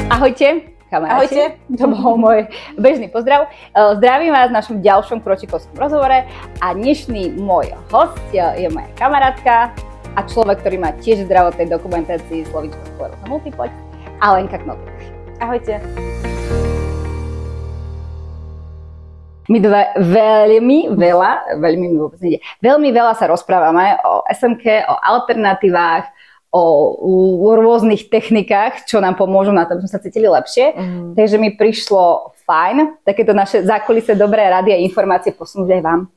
Ahojte, kamaráti. Ahojte. To bol môj bežný pozdrav. Zdravím vás v našom ďalšom kročikovskom rozhovore a dnešný môj host je moja kamarátka a človek, ktorý má tiež v zdravotnej dokumentácii slovíčko skleróza multiplex, Alenka Knotek. Ahojte. My dve veľmi veľa sa rozprávame o SMK, o alternatívach, o rôznych technikách, čo nám pomôžu na to, aby sme sa cítili lepšie. Takže mi prišlo fajn takéto naše zákulisé dobré rady a informácie posunúť aj vám.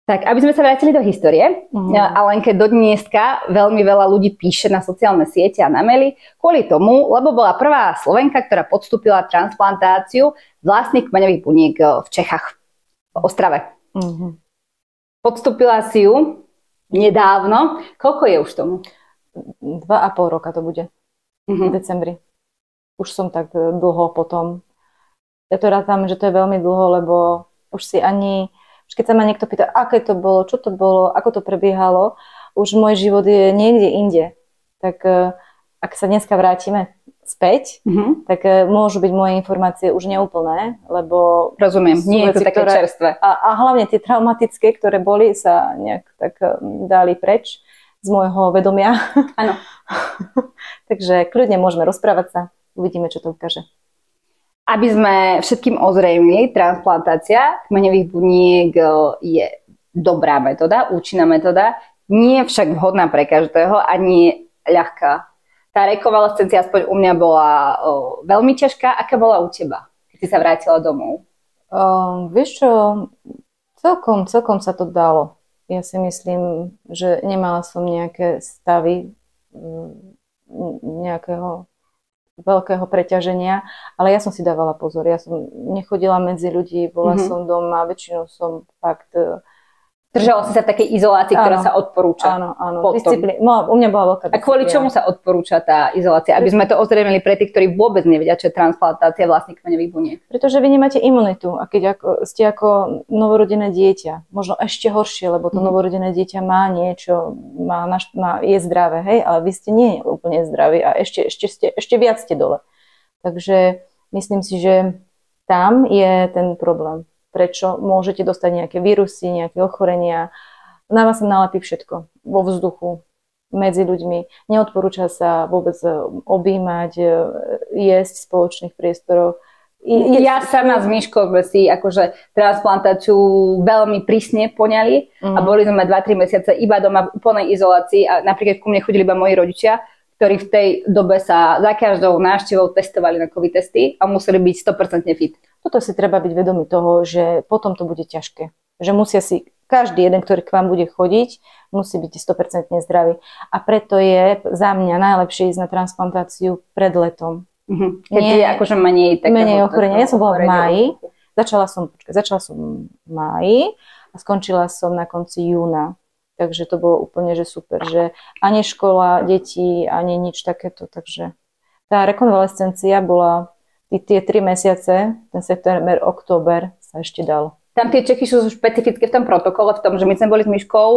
Tak, aby sme sa vrátili do histórie, Alenke do dneska veľmi veľa ľudí píše na sociálne siete a na maily kvôli tomu, lebo bola prvá Slovenka, ktorá podstúpila transplantáciu vlastných kmeňových buniek v Čechách, v Ostrave. Podstúpila si ju nedávno. Koľko je už tomu? 2,5 roka to bude. V decembri. Už som tak dlho potom. Ja to rátam, že to je veľmi dlho, lebo už si ani... Keď sa ma niekto pýta, aké to bolo, čo to bolo, ako to prebiehalo, už môj život je niekde inde. Tak ak sa dneska vrátime späť, tak môžu byť moje informácie už neúplné, lebo... Rozumiem, nie je to také čerstvé. A hlavne tie traumatické, ktoré boli, sa nejak tak dali preč z môjho vedomia. Áno. Takže kľudne môžeme rozprávať sa, uvidíme, čo to ukáže. Aby sme všetkým ozrejmili, transplantácia kmeňových buniek je dobrá metóda, účinná metóda, nie je však vhodná pre každého a nie je ľahká. Tá rekonvalescencia aspoň u mňa bola veľmi ťažká. Aká bola u teba, keď si sa vrátila domov? Vieš čo, celkom sa to dalo. Ja si myslím, že nemala som nejaké stavy nejakého veľkého preťaženia, ale ja som si dávala pozor. Ja som nechodila medzi ľudí, bola som doma, väčšinou som fakt... Držala si sa v takej izolácii, ktorá sa odporúča. Áno. U mňa bola veľká disciplína. A kvôli čomu sa odporúča tá izolácia? Aby sme to ozrejmili pre tých, ktorí vôbec nevedia, čo je transplantácia vlastných kmeňových buniek. Pretože vy nemáte imunitu a keď ste ako novorodené dieťa, možno ešte horšie, lebo to novorodené dieťa má niečo, je zdravé, hej, ale vy ste nie úplne zdraví a ešte viac ste dole. Takže myslím si, že tam je ten problém. Prečo môžete dostať nejaké vírusy, nejaké ochorenia. Na vás sa nalepí všetko vo vzduchu, medzi ľuďmi. Neodporúča sa vôbec objímať, jesť v spoločných priestoroch. Ja sama s Myškou sme si akože transplantáciu veľmi prísne poňali a boli sme 2-3 mesiace iba doma v úplnej izolácii a napríklad ku mne chodili iba moji rodičia, ktorí v tej dobe sa za každou návštevou testovali na COVID testy a museli byť 100% fit. Toto si treba byť vedomý toho, že potom to bude ťažké. Že musia si, každý jeden, ktorý k vám bude chodiť, musí byť 100% zdravý. A preto je za mňa najlepšie ísť na transplantáciu pred letom. Keď je akože menej ochorenia. Ja som bola v máji, začala som v máji a skončila som na konci júna. Takže to bolo úplne že super, že ani škola, deti, ani nič takéto. Takže tá rekonvalescencia bola tie 3 mesiace, ten september, október sa ešte dalo. Tam tie Čechy sú špecifické v tom protokole, v tom, že my sme boli s Myškou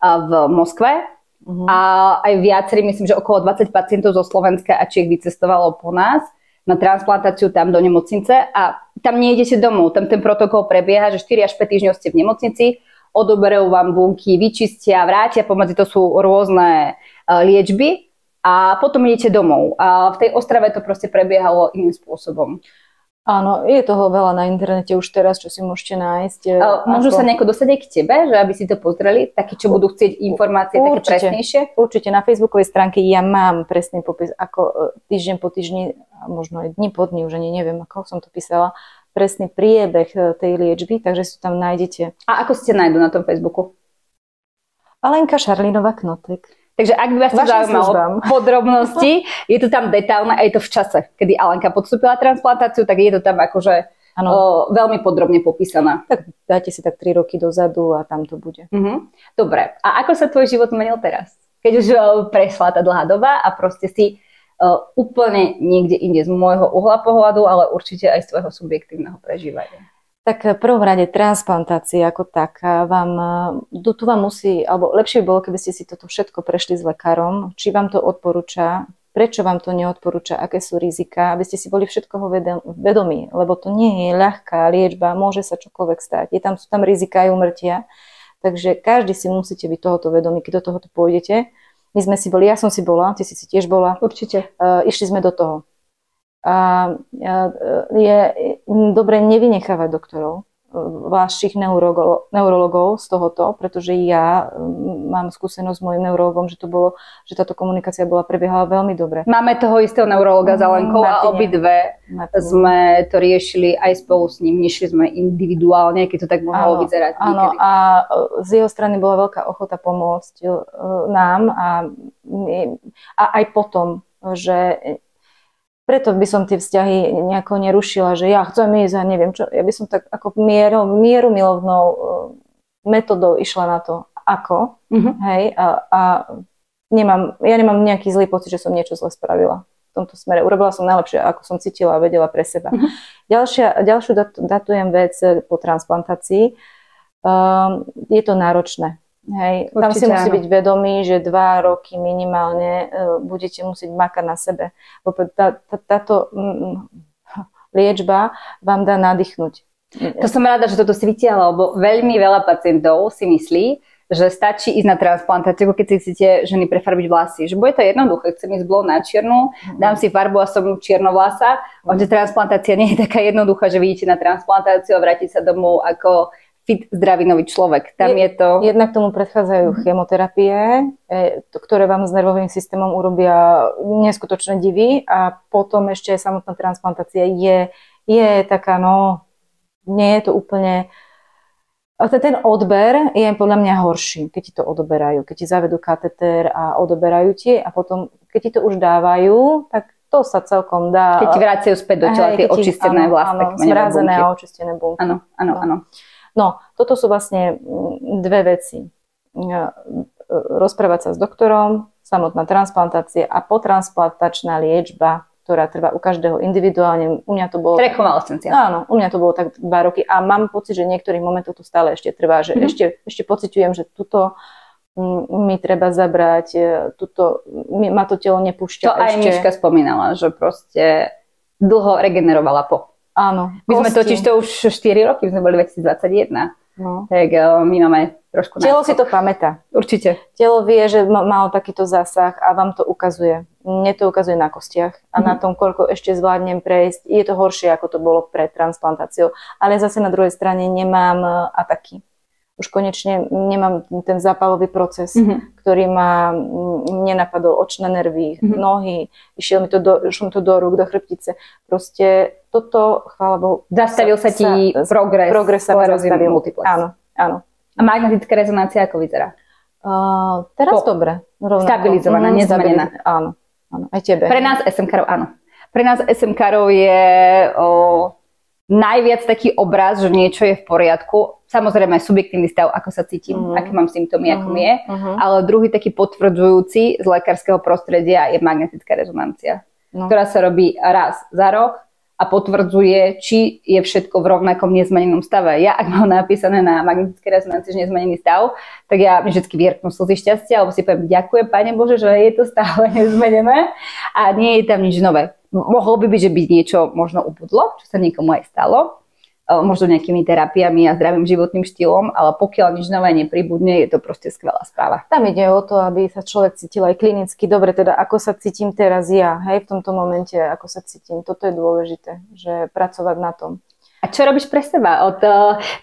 v Moskve a aj viacerí, myslím, že okolo 20 pacientov zo Slovenska a Čiech vycestovalo po nás na transplantáciu tam do nemocnice a tam nejdete domov. Tam ten protokol prebieha, že 4 až 5 týždňov ste v nemocnici, odoberajú vám bunky, vyčistia, vrátia, pomedzi to sú rôzne liečby a potom idete domov. A v tej Ostrave to proste prebiehalo iným spôsobom. Áno, je toho veľa na internete už teraz, čo si môžete nájsť. Môžu sa nejako dostať aj k tebe, že aby si to pozreli, takí, čo budú chcieť informácie také presnejšie? Určite, na facebookovej stránke ja mám presný popis, ako týždeň po týždni, možno aj dni po dni, už ani neviem, ako som to písala, presný priebeh tej liečby, takže si tam nájdete. A ako ste nájdu na tom Facebooku? Alenka Šarlínová Knotek. Takže ak by vás to zaujímalo podrobnosti, je to tam detailné a je to v čase, kedy Alenka podstúpila transplantáciu, tak je to tam akože veľmi podrobne popísaná. Tak dáte si tak 3 roky dozadu a tam to bude. Dobre. A ako sa tvoj život zmenil teraz? Keď už prešla tá dlhá doba a proste si úplne niekde inde z môjho uhla pohľadu, ale určite aj z tvojho subjektívneho prežívania. Tak v prvom rade transplantácia ako taká tu vám musí, alebo lepšie by bolo, keby ste si toto všetko prešli s lekárom, či vám to odporúča prečo vám to neodporúča, aké sú rizika, aby ste si boli všetkoho vedomí, lebo to nie je ľahká liečba, môže sa čokoľvek stať. Sú tam rizika aj úmrtia, takže každý si musíte byť tohoto vedomí, keď do tohoto pôjdete. My sme si boli, ja som si bola, ty si tiež bola. Určite. Išli sme do toho. A je dobre nevynechávať doktorov, vašich neurologov z tohoto, pretože ja mám skúsenosť s mojim neurologom, že táto komunikácia prebiehala veľmi dobre. Máme toho istého neurologa za Lenkou a obidve sme to riešili aj spolu s ním. Nešli sme individuálne, keď to tak mohlo vyzerať. Áno, a z jeho strany bola veľká ochota pomôcť nám a aj potom, že preto by som tie vzťahy nejako nerušila, že ja chcem ísť a neviem čo. Ja by som tak ako mieru milovnou metodou išla na to, ako. Hej, a ja nemám nejaký zlý pocit, že som niečo zle spravila v tomto smere. Urobila som najlepšie, ako som cítila a vedela pre seba. Ďalšiu datujem vec po transplantácii. Je to náročné. Hej, tam si musí byť vedomý, že 2 roky minimálne budete musieť makať na sebe. Táto liečba vám dá nadýchnuť. To som rada, že toto si vytiahla, lebo veľmi veľa pacientov si myslí, že stačí ísť na transplantáciu, keď si chcete ženy prefarbiť vlasy. Že bude to jednoduché, chcem ísť blond na čiernu, dám si farbu a som čiernovlasa. Že transplantácia nie je taká jednoduchá, že vidíte na transplantáciu a vrátiť sa domov ako fit, zdravý nový človek. Tam je to... Jednak tomu predchádzajú chemoterapie, ktoré vám s nervovým systémom urobia neskutočné divy a potom ešte aj samotná transplantácia je taká, nie je to úplne... Ten odber je podľa mňa horší, keď ti to odoberajú, keď ti zavedú kateter a odoberajú ti a potom, keď ti to už dávajú, tak to sa celkom dá... Keď ti vracajú späť do tela tie očistené vlastné kmeňové zmrazené a očistené bunky. Áno. No, toto sú vlastne dve veci. Rozprávať sa s doktorom, samotná transplantácia a potransplantačná liečba, ktorá trvá u každého individuálne. U mňa to bolo... Rekonvalescencia. Áno, u mňa to bolo tak 2 roky a mám pocit, že niektorých momentov to stále ešte trvá, že ešte pociťujem, že tuto mi treba zabrať, ma to telo nepúšťa to ešte. To aj Miška spomínala, že proste dlho regenerovala po. Áno. My sme totiž to už 4 roky, sme boli 2021. Tak my máme trošku Telo si to pamätá. Určite. Telo vie, že malo takýto zásah a vám to ukazuje. Mne to ukazuje na kostiach a na tom, koľko ešte zvládnem prejsť. Je to horšie, ako to bolo pred transplantáciou. Ale zase na druhej strane nemám ataky. Už konečne nemám ten zápalový proces, ktorý ma nenapadol očné nervy, nohy, išlo mi to do rúk, do chrbtice. Proste toto, chvála Bohu. Zastavil sa ti progres sa zastavil. Áno. A magnetická rezonancia ako vyzerá? Teraz dobre. Stabilizovaná, nezmenená. Áno. Aj tebe. Pre nás SMK-rov áno. Pre nás SMK-rov je najviac taký obraz, že niečo je v poriadku. Samozrejme subjektívny stav, ako sa cítim, aké mám symptómy, ako mi je. Ale druhý taký potvrdzujúci z lekárskeho prostredia je magnetická rezonancia, ktorá sa robí raz za rok a potvrdzuje, či je všetko v rovnakom nezmenenom stave. Ja, ak mám napísané na magnetické rezonancii, že nezmenený stav, tak ja vždy vyjrknú slzy šťastia, alebo si poviem, ďakujem, Pane Bože, že je to stále nezmenené a nie je tam nič nové. Mohlo by byť, že by niečo možno ubudlo, čo sa niekomu aj stalo, možno nejakými terapiami a zdravým životným štýlom, ale pokiaľ nič nové nepribudne, je to proste skvelá správa. Tam ide o to, aby sa človek cítil aj klinicky dobre, teda ako sa cítim teraz ja, hej, v tomto momente, ako sa cítim. Toto je dôležité, že pracovať na tom. A čo robíš pre seba od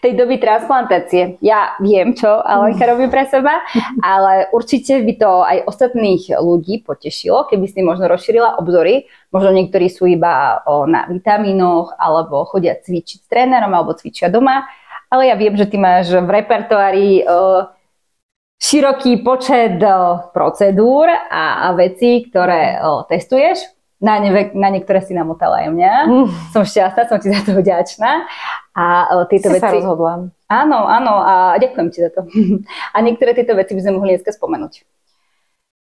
tej doby transplantácie? Ja viem, čo Alenka robí pre seba, ale určite by to aj ostatných ľudí potešilo, keby si možno rozšírila obzory. Možno niektorí sú iba na vitamínoch, alebo chodia cvičiť s trénerom, alebo cvičia doma. Ale ja viem, že ty máš v repertoári široký počet procedúr a vecí, ktoré testuješ. Na niektoré si namotala aj mňa. Som šťastná, som ti za to vďačná. A tieto veci... sa rozhodla. Áno, a ďakujem ti za to. A niektoré tieto veci by sme mohli dneska spomenúť.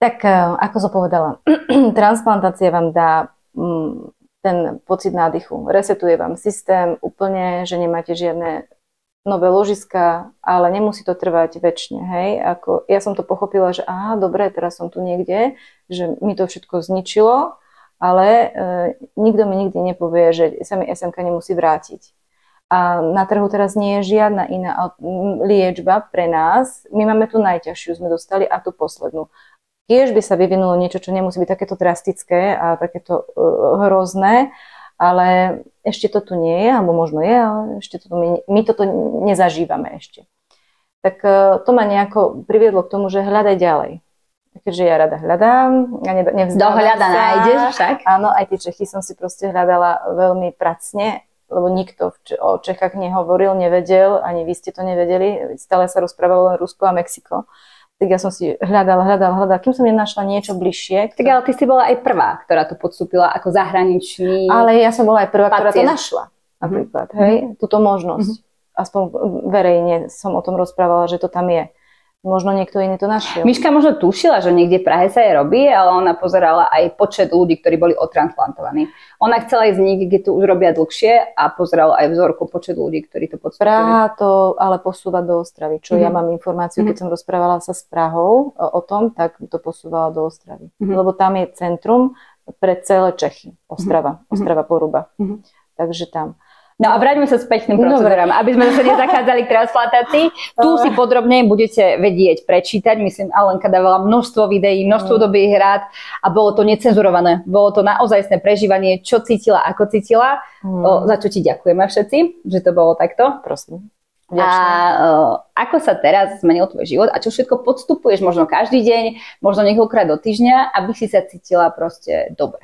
Tak, ako som povedala, transplantácia vám dá ten pocit nádychu. Resetuje vám systém úplne, že nemáte žiadne nové ložiska, ale nemusí to trvať väčšine, hej. Ako, ja som to pochopila, že aha, dobre, teraz som tu niekde, že mi to všetko zničilo, ale nikto mi nikdy nepovie, že sa mi SMK nemusí vrátiť. A na trhu teraz nie je žiadna iná liečba pre nás. My máme tu najťažšiu, sme dostali, a tú poslednú. Tiež by sa vyvinulo niečo, čo nemusí byť takéto drastické a takéto hrozné, ale ešte to tu nie je, alebo možno je, ale ešte to my toto nezažívame ešte. Tak to ma nejako priviedlo k tomu, že hľadaj ďalej. Keďže ja rada hľadám, ja nevzdávam sa. Dohľada nájdeš však. Áno, aj tie Čechy som si proste hľadala veľmi pracne, lebo nikto o Čechách nehovoril, nevedel, ani vy ste to nevedeli. Stále sa rozprávalo len Rusko a Mexiko. Tak ja som si hľadala, kým som nenašla niečo bližšie. Tak ale ty si bola aj prvá, ktorá to podstúpila ako zahraničný. Ale ja som bola aj prvá, pacient, ktorá to našla. Napríklad, hej, túto možnosť. Aspoň verejne som o tom rozprávala, že to tam je. Možno niekto iný to našiel. Miška možno tušila, že niekde v Prahe sa jej robí, ale ona pozerala aj počet ľudí, ktorí boli odtransplantovaní. Ona chcela ísť niekde, kde to už robia dlhšie, a pozerala aj vzorku počet ľudí, ktorí to podstúpili. Praha to ale posúva do Ostravy. Čo ja mám informáciu, keď som rozprávala sa s Prahou o tom, tak to posúvala do Ostravy. Lebo tam je centrum pre celé Čechy. Ostrava Poruba. Takže tam. No a vráťme sa späť k tým procedúram, aby sme zase nezachádzali k transplantácii. Tu si podrobne budete vedieť prečítať. Myslím, Alenka dávala množstvo videí, množstvo dobrých rád a bolo to necenzurované. Bolo to naozajstné prežívanie, čo cítila, ako cítila. Za čo ti ďakujeme všetci, že to bolo takto. Prosím. A ako sa teraz zmenil tvoj život a čo všetko podstupuješ možno každý deň, možno niekoľkokrát do týždňa, aby si sa cítila proste dobre?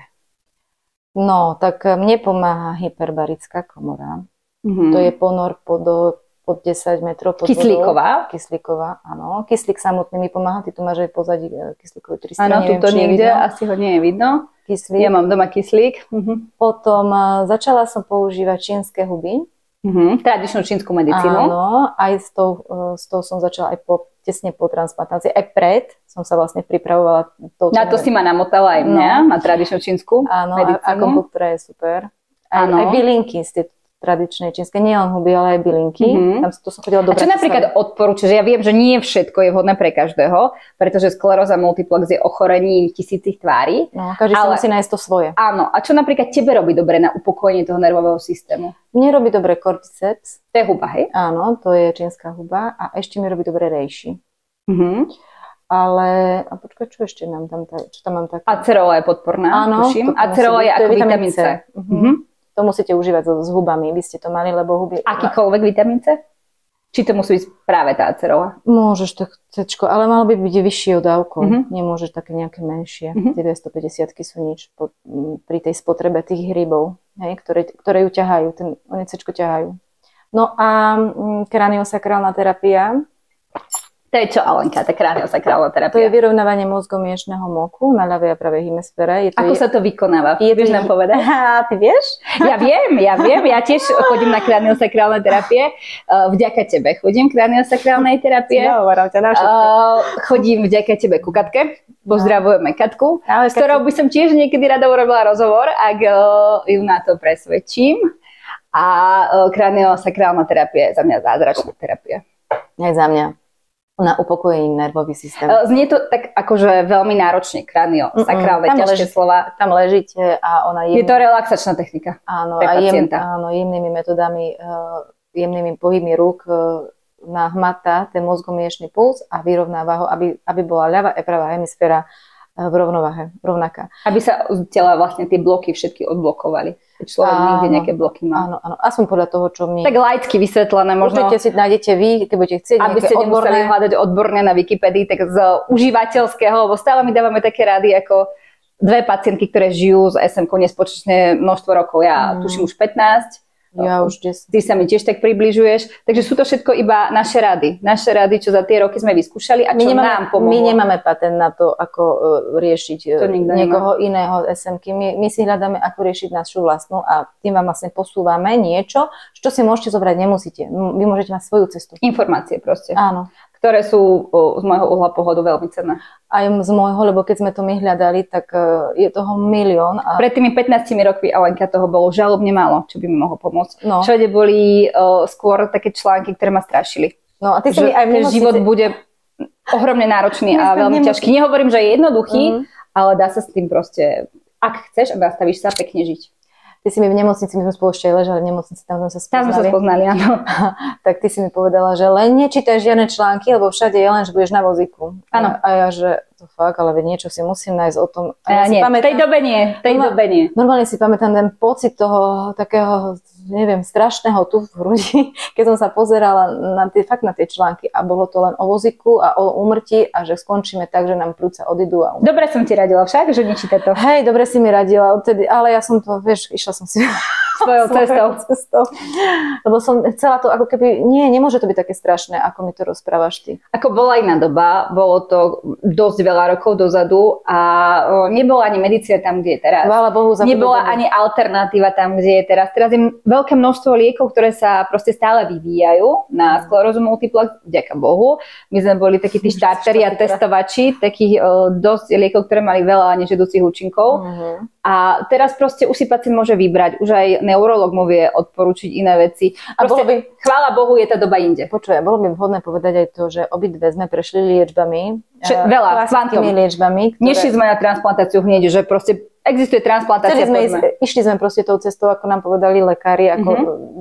No, tak mne pomáha hyperbarická komora. To je ponor pod 10 metrov pod Kyslíková? Vodou. Kyslíková, áno. Kyslík samotný mi pomáha. Ty tu máš aj pozadí kyslíkový 300. Áno, tuto niekde, asi ho nie je vidno. Kyslík. Ja mám doma kyslík. Potom začala som používať čínske huby. Tradičnú čínsku medicínu. Áno, aj s tou som začala aj tesne po transplantácii. Aj pred som sa vlastne pripravovala. Na to si ma namotala aj mňa, na tradičnú čínsku medicínu. A kompútra je super. Aj bylinky z tej tradičnej čínskej, nie len huby, ale aj bylinky. Tam to som chodila do Bratislavy. A čo napríklad odporúčaš? Ja viem, že nie všetko je vhodné pre každého, pretože skleróza multiplex je ochorením tisícich tvári. No, každý si musí nájsť to svoje. Áno. A čo napríklad tebe robí dobre na upokojenie toho nervového systému? Mne robí dobre cordyceps. To je huba, hej? Áno, to je čínska huba. A ešte mi robí dobre reishi. Ale, a počkaj, čo ešte nám tam, čo tam mám také? Acerola je podporná, áno, tuším. Acerola je ako vitamín C. To musíte užívať s hubami, by ste to mali, lebo huby... Akýkoľvek vitamín C? Či to musí byť práve tá acerola? Môžeš to C-čko, ale malo by byť vyššie dávkou. Nemôžeš také nejaké menšie. Tie 250-ky sú nič pri tej spotrebe tých hrybov, hej, ktoré ju ťahajú, oni C-čko ťahajú. No a kraniosakrálna terapia. To je čo, Alenka, tá kraniosakrálna terapia? To je vyrovnávanie mozgomiešneho moku na ľavej a pravej hemisfére. Ako sa to vykonáva? Vieš nám povedať? Ty vieš? Ja viem. Ja tiež chodím na kraniosakrálne terapie. Vďaka tebe chodím kraniosakrálnej terapie. Chodím vďaka tebe ku Katke. Pozdravujeme Katku, s ktorou by som tiež niekedy rada urobila rozhovor, ak ju na to presvedčím. A kraniosakrálna terapia je za mňa zázračná terapia. Aj za mňa. Na upokojení nervový systém. Znie to tak akože veľmi náročne, kraniosakrálne, ťažké slova. Tam ležíte a ona je to relaxačná technika. Áno, pre pacienta. Áno, jemnými metodami, jemnými pohybmi rúk nahmatá ten mozgomiešný puls a vyrovnáva ho, aby bola ľavá a pravá hemisféra v rovnováhe, rovnaká. Aby sa tela vlastne tie bloky všetky odblokovali. Keď človek niekde nejaké bloky má. Áno, aspoň podľa toho, čo mi... Tak laicky vysvetlené možno. Určite si nájdete vy, keď budete chcieť aby ste nemuseli hľadať odborné na Wikipedii, tak z užívateľského, lebo stále mi dávame také rady ako dve pacientky, ktoré žijú s SMK nespočetné množstvo rokov. Ja tuším už 15. Ja už 10. Ty sa mi tiež tak približuješ. Takže sú to všetko iba naše rady. Naše rady, čo za tie roky sme vyskúšali a čo nám pomohlo. My nemáme patent na to, ako riešiť niekoho iného SMky. My si hľadáme, ako riešiť našu vlastnú a tým vám vlastne posúvame niečo, čo si môžete zobrať, nemusíte. Vy môžete mať svoju cestu. Informácie proste. Áno. ktoré sú z môjho uhla pohľadu veľmi cenné. Aj z môjho, lebo keď sme to my hľadali, tak je toho milión. A... Pred tými 15 rokmi, Alenka, toho bolo žalobne málo, čo by mi mohlo pomôcť. No. Všade boli skôr také články, ktoré ma strašili. No a ty si mi aj ten život bude ohromne náročný a veľmi ťažký. Nehovorím, že je jednoduchý, ale dá sa s tým proste, ak chceš a nastavíš sa, pekne žiť. Ty si mi v nemocnici, my sme spolu ešte ležali v nemocnici, tam sme sa spoznali. Tam sme sa spoznali, áno. Tak ty si mi povedala, že len nečítaj žiadne články, lebo všade je len, že budeš na vozíku. Áno. A ja, že to fakt, ale niečo si musím nájsť o tom. A ja nie, v tej dobe nie. Normálne si pamätám ten pocit toho takého, neviem, strašného tu v hrudi, keď som sa pozerala na tie články a bolo to len o vozíku a o úmrtí a že skončíme tak, že nám pľúca odídu a umrú. Dobre som ti radila však, že nečítaj to. Hej, dobre si mi radila odtedy, ale ja som to, vieš, išla som si svojou cestou. Lebo som chcela to ako keby, nemôže to byť také strašné, ako mi to rozprávaš ty. Ako bola iná doba, bolo to dosť veľa rokov dozadu a nebola ani medicína tam, kde je teraz. Chvála Bohu za nebola ani alternatíva tam, kde je teraz. Teraz je veľké množstvo liekov, ktoré sa proste stále vyvíjajú na sklerózu multiplex, vďaka Bohu. My sme boli takí tí štarteri a testovači, takých dosť liekov, ktoré mali veľa nežiaducich účinkov. A teraz proste už si pacient môže vybrať. Už aj neurolog mu vie odporučiť iné veci. Proste, chvála Bohu, je tá doba inde. Počuj, bolo by vhodné povedať aj to, že obidve sme prešli liečbami. Veľa, kvantom. Liečbami. Nešli sme na transplantáciu hneď, že proste existuje transplantácia. Išli sme proste tou cestou, ako nám povedali lekári, ako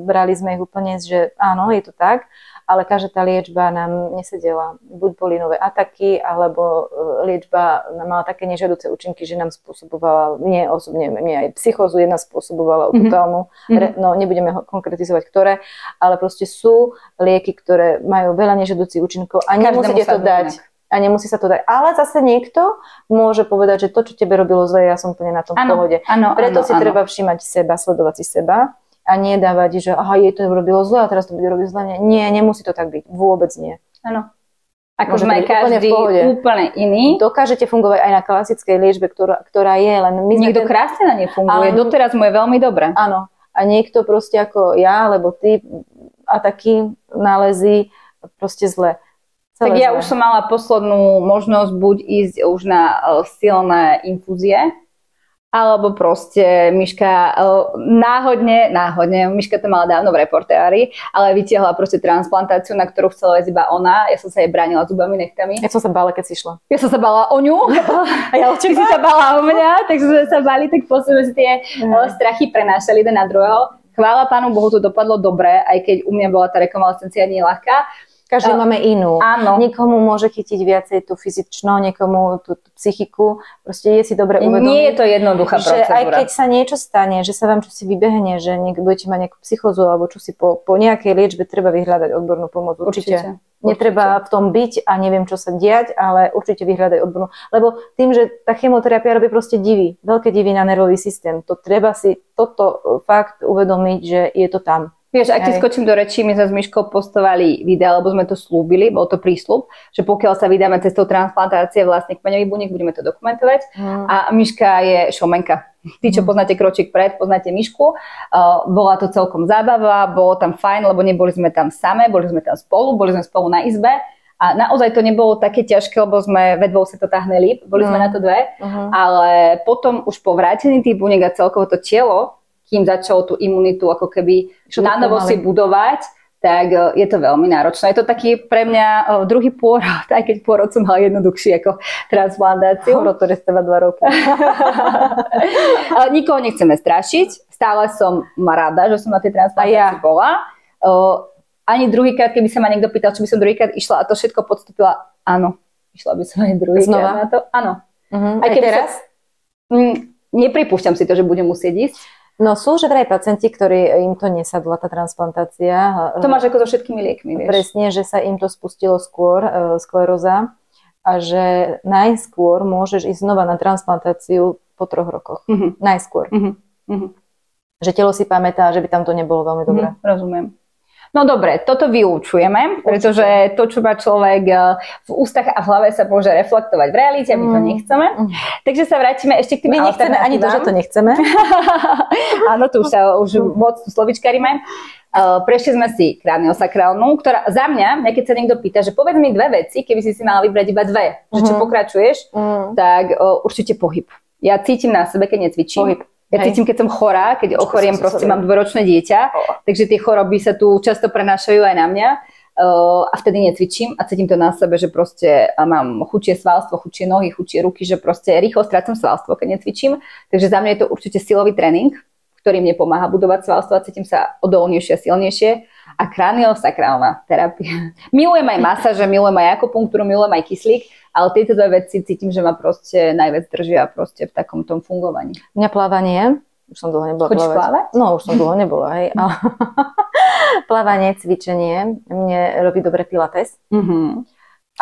brali sme ich úplne, že áno, je to tak. Ale každá tá liečba nám nesedela. Buď boli nové ataky, alebo liečba mala také nežiaduce účinky, že nám spôsobovala, mne osobne, mne aj psychózu jedna spôsobovala totálnu, no nebudeme konkretizovať ktoré, ale proste sú lieky, ktoré majú veľa nežiaducich účinkov a nemusíte to dať. A nemusí sa to dať. Ale zase niekto môže povedať, že to, čo tebe robilo zle, ja som úplne na tom v pohode. Preto si treba všímať seba, sledovať si seba. A nie dávať, že aha, jej to robilo zle a teraz to bude robiť zle. Nie, nemusí to tak byť. Vôbec nie. Áno. Ako sme každý úplne iný. Dokážete fungovať aj na klasickej liečbe, ktorá je len... Niekto krásne na nej funguje. Doteraz mu je veľmi dobré. Áno. A niekto proste ako ja, alebo ty a taký nálezy proste zle. Tak ja už som mala poslednú možnosť buď ísť už na silné infúzie, alebo proste Miška náhodne, Miška to mala dávno v reportéri, ale vytiahla proste transplantáciu, na ktorú chcela ísť iba ona. Ja som sa jej bránila zubami, nechtami. Ja som sa bála, keď si šla. Ja som sa bála o ňu, a ja ty si sa bála o mňa, takže sme sa báli, tak posledne si tie strachy prenášali jeden na druhého. Chvála Pánu Bohu, to dopadlo dobre, aj keď u mňa bola tá rekonvalescencia nie ľahká. Každý máme inú. Áno. Niekomu môže chytiť viacej tú fyzično, niekomu tú psychiku. Proste je si dobre uvedomiť. Nie je to jednoduchá procedúra. Aj keď sa niečo stane, že sa vám čosi vybehne, že budete mať nejakú psychózu alebo čosi po nejakej liečbe, treba vyhľadať odbornú pomoc. Určite. Netreba v tom byť a neviem, čo sa diať, ale určite vyhľadať odbornú. Lebo tým, že tá chemoterapia robí proste divy, veľké divy na nervový systém, to treba si toto fakt uvedomiť, že je to tam. Vieš, ak ti skočím do rečí, my sme s Myškou postovali videa, lebo sme to slúbili, bol to prísľub, že pokiaľ sa vydáme cestou transplantácie vlastne kmeňových buniek, budeme to dokumentovať. A Myška je šomenka. Tí, čo poznáte Kročík pred, poznáte Myšku. Bola to celkom zábava, bolo tam fajn, lebo neboli sme tam samé, boli sme tam spolu, boli sme spolu na izbe. A naozaj to nebolo také ťažké, lebo sme ve dvou sa to táhneli, boli sme na to dve. Ale potom už po vrátení tých buniek a celkovo to telo, kým začalo tú imunitu ako keby na novo si budovať, tak je to veľmi náročné. Je to taký pre mňa druhý pôrod, aj keď pôrod som mala jednoduchší ako transplantáciu. Pôrod, ktorý trvá 2 roky. Ale nikoho nechceme strašiť. Stále som rada, že som na tej transplantácii bola. Ani druhýkrát, keby sa ma niekto pýtal, či by som druhýkrát išla a to všetko podstúpila, áno. Išla by som aj druhýkrát na to. Áno. Aj teraz? Nepripúšťam si to, že budem musieť ísť. No sú že vraj pacienti, ktorí im to nesadla, tá transplantácia. To máš ako so všetkými liekmi, vieš. Presne, že sa im to spustilo skôr, skleróza, a že najskôr môžeš ísť znova na transplantáciu po 3 rokoch. Najskôr. Že telo si pamätá, že by tam to nebolo veľmi dobré. Rozumiem. No dobre, toto vylúčujeme, pretože to, čo má človek v ústach a v hlave, sa môže reflektovať v realite, my to nechceme. Takže sa vrátime ešte k tým my nechceme ani to, že to nechceme. Áno, tu už moc slovičkaríme. Prešli sme si kraniosakrálnu, ktorá za mňa, keď sa niekto pýta, že povedz mi dve veci, keby si mala vybrať iba dve, že čo pokračuješ, tak určite pohyb. Ja cítim na sebe, keď necvičím. Pohyb. Ja cítim, keď som chorá, keď ochoriem, proste mám dvoročné dieťa, takže tie choroby sa tu často prenášajú aj na mňa a vtedy necvičím a cítim to na sebe, že proste mám chudšie svalstvo, chudšie nohy, chudšie ruky, že proste rýchlo strácam svalstvo, keď necvičím. Takže za mňa je to určite silový tréning, ktorý mne pomáha budovať svalstvo a cítim sa odolnejšie a silnejšie. A kraniosakrálna terapia. Milujem aj masáže, milujem aj akupunktúru, milujem aj kyslík, ale tieto dve veci cítim, že ma proste najviac držia proste v takom tom fungovaní. Mňa plávanie, už som dlho nebola plávať. Chodíš plávať? No, už som dlho nebola, hej. Plávanie, cvičenie, mne robí dobre pilates.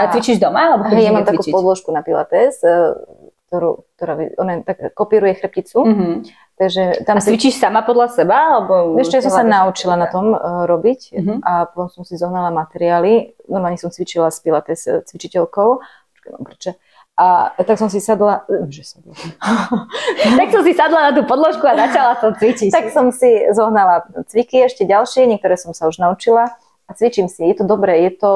A cvičíš doma? Alebo ja mám takú podložku na pilates, ktorá tak kopíruje chrbticu. Takže tam cvičíš sama podľa seba? Alebo vieš čo, ja som sa naučila na tom robiť a potom som si zohnala materiály. Normálne som cvičila s pilates cvičiteľkou. A tak som si sadla... Tak som si sadla na tú podložku a začala to cvičiť. Tak som si zohnala cviky, ešte ďalšie, niektoré som sa už naučila a cvičím si. Je to dobré, je to...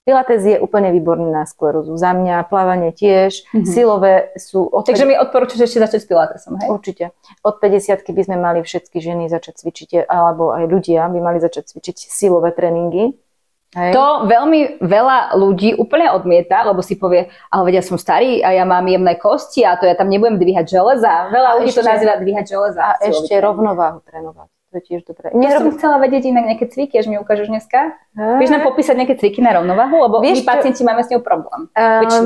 Pilates je úplne výborný na sklerózu. Za mňa plávanie tiež, silové sú... Takže mi odporúčaš ešte začať s pilatesom, hej? Určite. Od 50-ky by sme mali všetky ženy začať cvičiť, alebo aj ľudia by mali začať cvičiť silové tréningy. Hej. To veľmi veľa ľudí úplne odmieta, lebo si povie, ale vedia, som starý a ja mám jemné kosti a to ja tam nebudem dvíhať železa. Veľa ľudí to nazýva dvíhať železa. A ešte rovnováhu trénovať. To je tiež dobré. Ja som chcela vedieť inak nejaké cviky, až mi ukážeš dneska. Vieš nám popísať nejaké cviky na rovnováhu? Lebo my pacienti máme s ňou problém.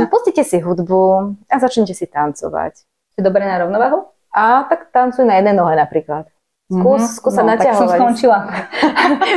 Pustite si hudbu a začnite si tancovať. Je dobré na rovnováhu? A tak tancuj na jednej nohe napríklad. Skús sa naťahovať. Tak som skončila.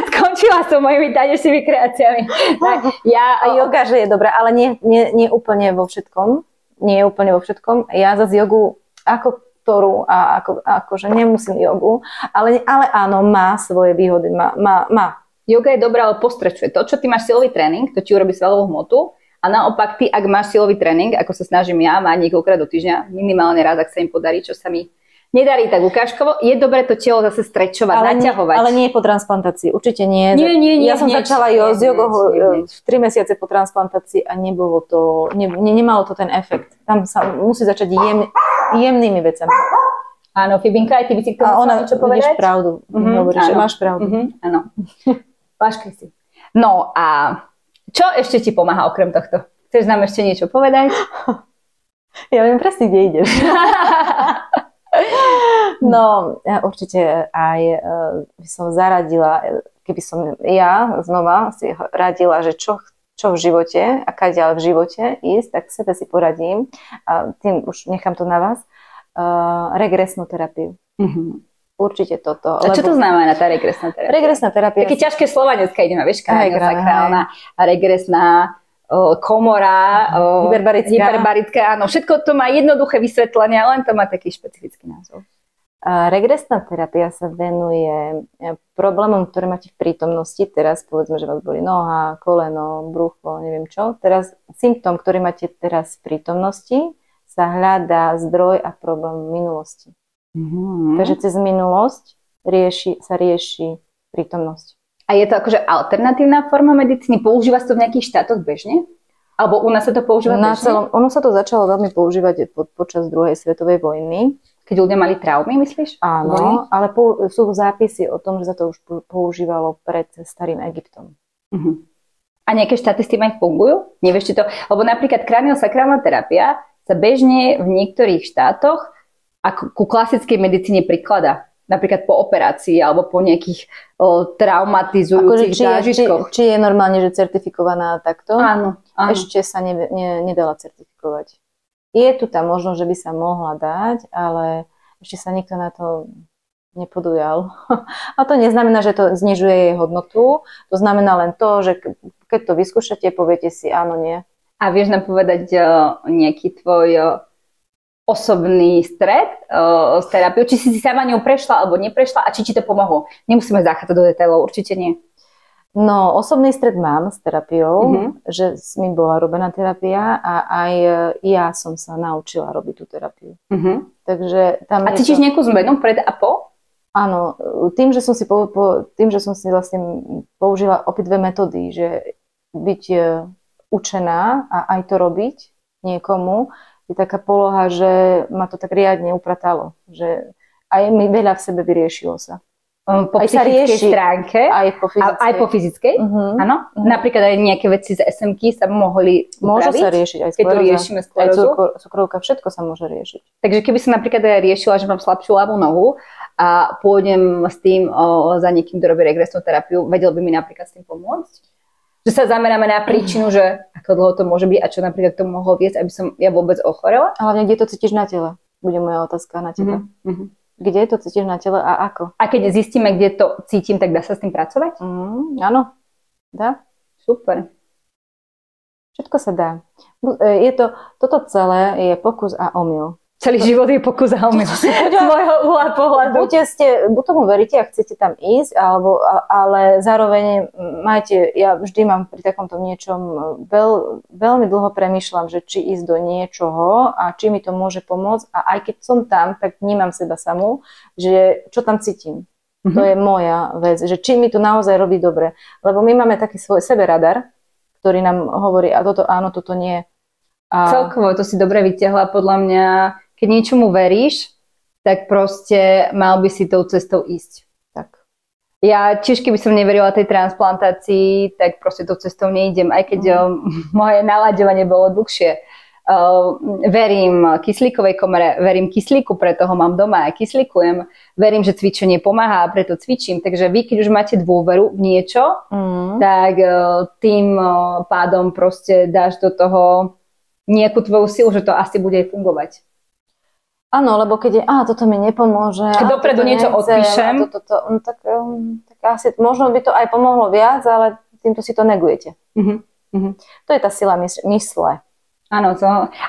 Skončila som mojimi tanečnými kreáciami. A yoga, že je dobrá, ale nie úplne vo všetkom. Nie úplne vo všetkom. Ja zase jogu ako ktorú a akože nemusím jogu, ale áno, má svoje výhody, má. Yoga je dobrá, ale postrečuje. To, čo ty máš silový tréning, to ti urobí svalovú hmotu a naopak ty, ak máš silový tréning, ako sa snažím ja mať niekoľkokrát do týždňa, minimálne raz, ak sa im podarí, čo sa mi nedarí tak ukážkovo, je dobré to telo zase strečovať, naťahovať. Ale nie po transplantácii, určite nie. Nie. Ja som začala s jogou 3 mesiace po transplantácii a nebolo to, nemalo to ten efekt. Tam sa musí začať jemnými vecami. Áno, Fibinka, aj ty by si k tomu niečo povedať? Vidíš pravdu. Hovoríš, že máš pravdu. Áno. Vážkaj si. No a čo ešte ti pomáha okrem tohto? Chceš nám ešte niečo povedať? Ja viem presne, kde ideš. No, ja určite aj by som zaradila, keby som ja znova si radila, že čo v živote a keď ďalej v živote ísť, tak sebe si poradím a tým už nechám to na vás, regresnú terapiu. Určite toto. A čo to znamená tá regresná terapia? Regresná terapia. Také ťažké slova dneska ideme, vieš, kraniosakrálna, regresná, komora, hyperbarická, áno. Všetko to má jednoduché vysvetlenie, len to má taký špecifický názov. Regresná terapia sa venuje problémom, ktoré máte v prítomnosti. Teraz povedzme, že vás boli noha, koleno, brucho, neviem čo. Teraz symptóm, ktorý máte teraz v prítomnosti, sa hľadá zdroj a problém v minulosti. Takže cez minulosť sa rieši prítomnosť. A je to akože alternatívna forma medicíny? Používa sa to v nejakých štátoch bežne? Alebo u nás sa to používa bežne? Ono sa to začalo veľmi používať počas druhej svetovej vojny. Keď ľudia mali traumy, myslíš? Áno, ale sú zápisy o tom, že sa to už používalo pred starým Egyptom. A nejaké štáty s tým aj fungujú? Nevieš, či to... Lebo napríklad kraniosakrálna terapia sa bežne v niektorých štátoch ako ku klasickej medicíne prikladá. Napríklad po operácii alebo po nejakých traumatizujúcich zážitkoch. Či je normálne, že certifikovaná takto? Áno. Ešte sa nedala certifikovať. Je tu tá možnosť, že by sa mohla dať, ale ešte sa nikto na to nepodujal. A to neznamená, že to znižuje jej hodnotu. To znamená len to, že keď to vyskúšate, poviete si áno, nie. A vieš nám povedať nejaký tvoj osobný stret s terapiou? Či si sama ňou prešla alebo neprešla a či ti to pomohlo? Nemusíme zachádzať do detailov, určite nie. No, osobný stret mám s terapiou, že mi bola robená terapia a aj ja som sa naučila robiť tú terapiu. Takže tam a cítiš nejakú zmenu pred a po? Áno, tým, že som si vlastne použila obidve metódy, že byť učená a aj to robiť niekomu, je taká poloha, že ma to tak riadne upratalo, že aj mi veľa v sebe vyriešilo sa. Po psychickej stránke, aj po fyzickej, áno. Napríklad aj nejaké veci z SMK sa mohli upraviť. Môže sa riešiť aj skleróza. Keď to riešime sklerózu. Aj cukrovka, všetko sa môže riešiť. Takže keby som napríklad aj riešila, že mám slabšiu ľavú nohu a pôjdem s tým za niekým, kto robí regresnú terapiu, vedel by mi napríklad s tým pomôcť? Že sa zameráme na príčinu, že ako dlho to môže byť a čo napríklad to mohlo viesť, aby som ja vôbec ochorela? Hlavne, kde to cítiš na tele? Bude moja otázka na teba. Kde to cítiš na tele a ako? A keď zistíme, kde to cítim, tak dá sa s tým pracovať? Áno, dá. Super. Všetko sa dá. Toto celé je pokus a omyl. Celý život je pokus a omyl. Z môjho uhla pohľadu. Buď tomu veríte a chcete tam ísť, ale zároveň ja vždy mám pri takomto niečom veľmi dlho premýšľam, že či ísť do niečoho a či mi to môže pomôcť a aj keď som tam, tak vnímam seba samú, že čo tam cítim. To je moja vec, že či mi to naozaj robí dobre. Lebo my máme taký svoj seberadar, ktorý nám hovorí a toto áno, toto nie. Celkovo to si dobre vytiahla podľa mňa. Keď niečomu veríš, tak proste mal by si tou cestou ísť. Tak. Ja tiež, keby som neverila tej transplantácii, tak proste tou cestou neidem, aj keď moje nalaďovanie bolo dlhšie. Verím kyslíkovej komore, verím kyslíku, preto ho mám doma a kyslíkujem. Verím, že cvičenie pomáha a preto cvičím. Takže vy, keď už máte dôveru v niečo, tak tým pádom proste dáš do toho nejakú tvoju silu, že to asi bude aj fungovať. Áno, lebo keď je, toto mi nepomôže. Keď dopredu niečo odpíšem. Tak asi možno by to aj pomohlo viac, ale týmto si to negujete. To je tá sila mysle. Áno,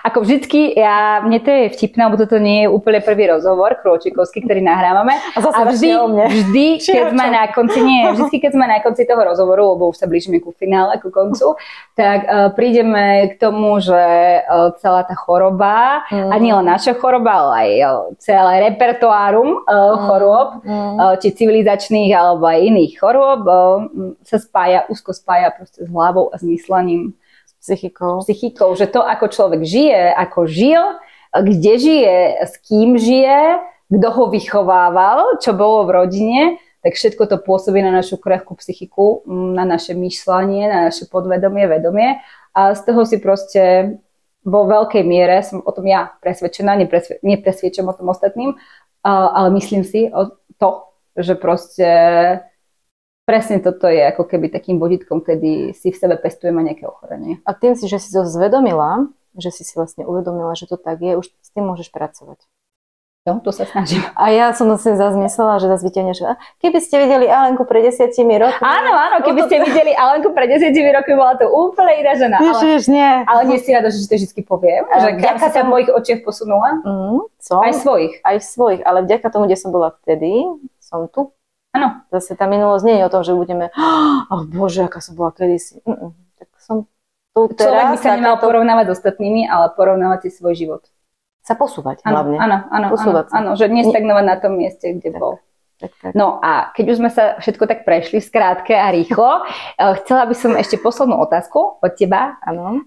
ako vždycky, mne to je vtipné, lebo toto nie je úplne prvý rozhovor krôčikovský, ktorý nahrávame. A vždy, keď sme na konci toho rozhovoru, lebo už sa blížime ku finále, ku koncu, tak prídeme k tomu, že celá tá choroba, a nie len naša choroba, ale aj celé repertoárum chorôb, či civilizačných, alebo aj iných chorôb, sa úzko spája proste s hlavou a s myslením. Psychikou, že to, ako človek žije, ako žil, kde žije, s kým žije, kto ho vychovával, čo bolo v rodine, tak všetko to pôsobí na našu krehkú psychiku, na naše myšľanie, na naše podvedomie, vedomie a z toho si proste vo veľkej miere som o tom ja presvedčená, nepresviečam o tom ostatným, ale myslím si o to, že proste presne toto je ako keby takým bodítkom, kedy si v sebe pestujeme nejaké ochorenie. A tým si, že si to zvedomila, že si vlastne uvedomila, že to tak je, už s tým môžeš pracovať. No, to sa snažím. A ja som si zase myslela, že zase vyťahneš, keby ste videli Alenku pred 10 rokmi. Áno, keby ste videli Alenku pred 10 rokmi, bola to úplne iná žena. Ale nie si rada, že to vždy poviem, že kam si sa v mojich očiach posunula? Aj v svojich, ale vďaka tomu, kde som bola vtedy, som tu. Áno. Zase tá minulosť nie je o tom, že budeme bože, aká som bola kedysi. Tak som tu teraz. Človek by sa nemal porovnávať s ostatnými, ale porovnávať si svoj život. Sa posúvať hlavne. Áno, že nestagnovať na tom mieste, kde bol. Tak. No a keď už sme sa všetko tak prešli v skrátke a rýchlo, chcela by som ešte poslednú otázku od teba,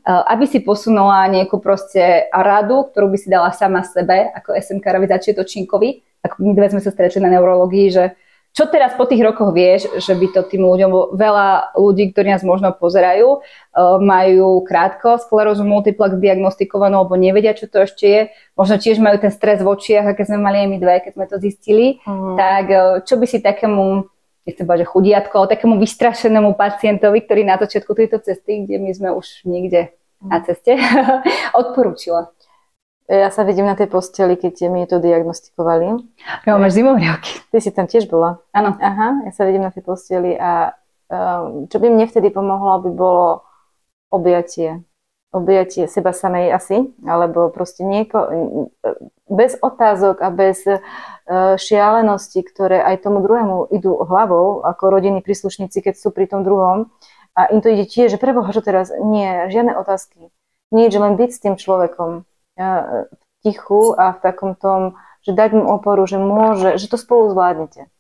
aby si posunula nejakú proste radu, ktorú by si dala sama sebe, ako SMK-rovi začiatočníkovi, ako my dve sme sa stretli na neurológii, že čo teraz po tých rokoch vieš, že by to tým ľuďom, veľa ľudí, ktorí nás možno pozerajú, majú krátko sklerózu multiplex diagnostikovanú, alebo nevedia, čo to ešte je. Možno tiež majú ten stres v očiach, aké sme mali aj my dve, keď sme to zistili. Tak čo by si takému, nechcem povedať, že chudiatko, ale takému vystrašenému pacientovi, ktorý na začiatku tejto cesty, kde my sme už niekde na ceste, odporúčila? Ja sa vidím na tej posteli, keď mi to diagnostikovali. No, máš zimomriavky. Ty si tam tiež bola. Áno. Aha, ja sa vidím na tej posteli a čo by mne vtedy pomohlo, by bolo objatie. objatie seba samej asi, alebo proste bez otázok a bez šialenosti, ktoré aj tomu druhému idú hlavou, ako rodinní príslušníci, keď sú pri tom druhom, a im to ide tiež, že preboha, čo teraz? Nie, žiadne otázky. Nič, len byť s tým človekom v tichu a v takom tom, že dať mu oporu, že môže, že to spolu zvládnete.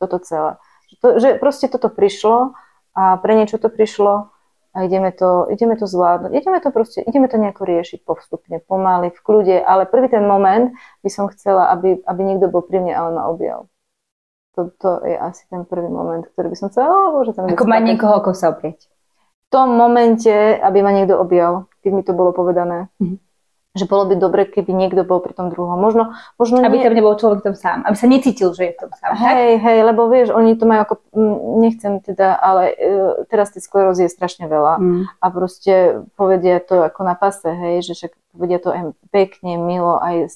Toto celé. Že proste toto prišlo a pre niečo to prišlo a ideme to zvládnuť. Ideme to nejako riešiť postupne, pomaly, v kľude, ale prvý ten moment by som chcela, aby niekto bol pri mne, ale ma objal. Toto je asi ten prvý moment, ktorý by som chcela, ako mať niekoho, ako sa oprieť. V tom momente, aby ma niekto objal, keď mi to bolo povedané. Že bolo by dobre, keby niekto bol pri tom druhom. Možno aby tam nebol človek tam sám. Aby sa necítil, že je v tom sám. Hej, lebo vieš, oni to majú ako, nechcem teda, ale teraz tej sklerózy je strašne veľa. A proste povedia to ako na pase, hej, že však povedia to aj pekne, milo, aj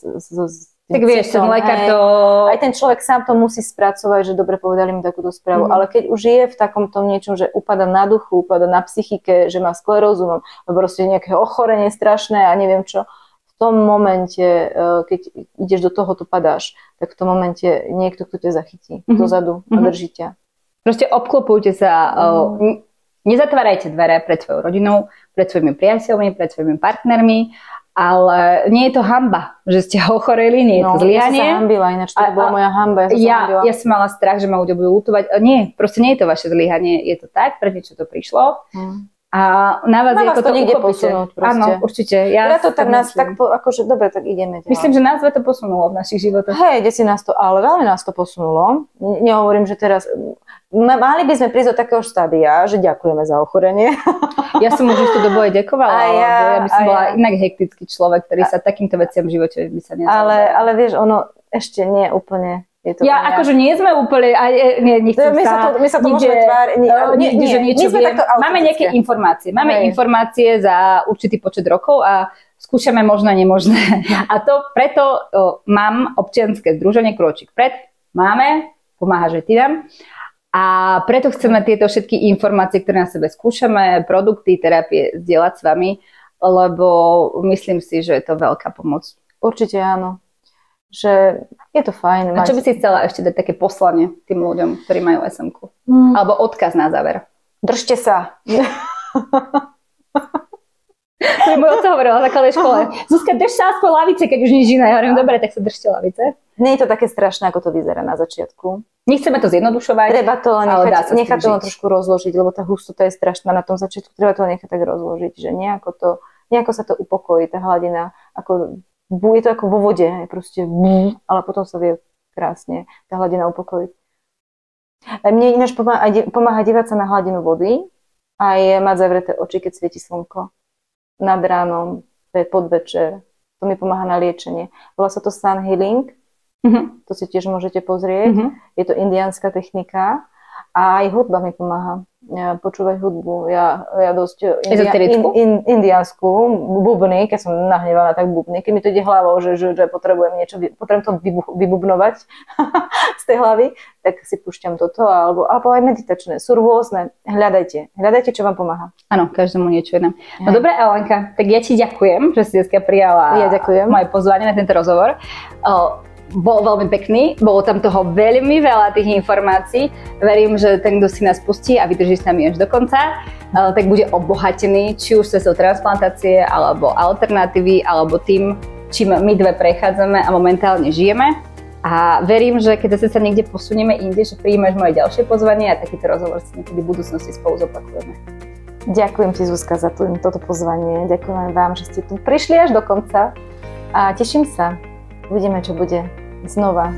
tak vieš, ten lekár to... Aj ten človek sám to musí spracovať, že dobre povedali mi takúto správu. Ale keď už je v takomto niečom, že upada na duchu, upada na psychike, že má sklerózu, alebo proste nejaké ochorenie strašné a neviem čo, v tom momente, keď ideš do toho, to padáš, tak v tom momente niekto, kto ťa zachytí dozadu a drží ťa. Proste obklopujte sa, nezatvárajte dvere pred svojou rodinou, pred svojimi priateľmi, pred svojimi partnermi, ale nie je to hanba, že ste ochoreli, nie je to zlyhanie. Ja som sa hanbila, ináč to bola moja hanba. Ja som mala strach, že ma ľudia budú ľutovať. Nie, proste nie je to vaše zlyhanie, je to tak, pre niečo to prišlo. A na vás je to niekde posunúť proste. Áno, určite. Ja to tak nás tak, akože dobre, tak ideme ďalej. Myslím, že nás to posunulo v našich životoch. Hej, ale veľmi nás to posunulo. Nehovorím, že teraz... Mali by sme prísť do takého štádia, že ďakujeme za ochorenie. Ja som už tú dobu aj ďakovala, ja by som bola inak hektický človek, ktorý sa takýmto veciam v živote by sa nezaoberal. Ale vieš, ono ešte nie úplne je to... Akože nie sme úplne... Nechcem my sa to môžeme tváriť... že niečo viem. Máme nejaké informácie. Máme informácie za určitý počet rokov a skúšame možno nemožné. A to preto mám občianske združenie Krôčik pred. Máme, pomáhaš aj ty nám. A preto chceme tieto všetky informácie, ktoré na sebe skúšame, produkty, terapie zdieľať s vami, lebo myslím si, že je to veľká pomoc. Určite áno. Že je to fajn. A čo by si chcela ešte dať také poslanie tým ľuďom, ktorí majú SM-ku? Alebo odkaz na záver? Držte sa. To je môj otec hovoril na základnej škole. Zuzka, drž sa aspoň lavice, keď už nič iné. Ja hovorím, dobre, tak sa držte lavice. Nie je to také strašné, ako to vyzerá na začiatku. Nechceme to zjednodušovať. Treba to nechať to trošku rozložiť, lebo tá hustota je strašná na tom začiatku. Treba to nechať tak rozložiť, že nejako sa to upokojí, tá hladina. Je to ako vo vode, proste, ale potom sa vie krásne tá hladina upokojiť. Mne ináč pomáha dívať sa na hladinu vody a mať zavreté oči, keď svieti slnko. Nad ránom, podvečer. To mi pomáha na liečenie. Volá sa to Sun Healing. To si tiež môžete pozrieť. Je to indiánska technika a aj hudba mi pomáha. Počúvať hudbu. Ja dosť indiánsku bubny, keď som nahnevaná, tak bubny. Keď mi to ide hlavou, že potrebujem to vybubnovať z tej hlavy, tak si púšťam toto, alebo aj meditačné. Sú rôzne. Hľadajte, čo vám pomáha. Áno, každému niečo iné. No dobré, Alenka, tak ja ti ďakujem, že si dneska prijala moje pozvanie na tento rozhovor. Bol veľmi pekný, bolo tam toho veľmi veľa tých informácií. Verím, že ten, kto si nás pustí a vydrží s nami až do konca, tak bude obohatený, či už cestou transplantácie, alebo alternatívy, alebo tým, čím my dve prechádzame a momentálne žijeme. A verím, že keď zase sa niekde posunieme inde, že príjmeš moje ďalšie pozvanie a takýto rozhovor si niekedy v budúcnosti spolu zopakujeme. Ďakujem ti, Zuzka, za toto pozvanie. Ďakujem vám, že ste tu prišli až do konca a teším sa. Uvidíme, čo bude znova.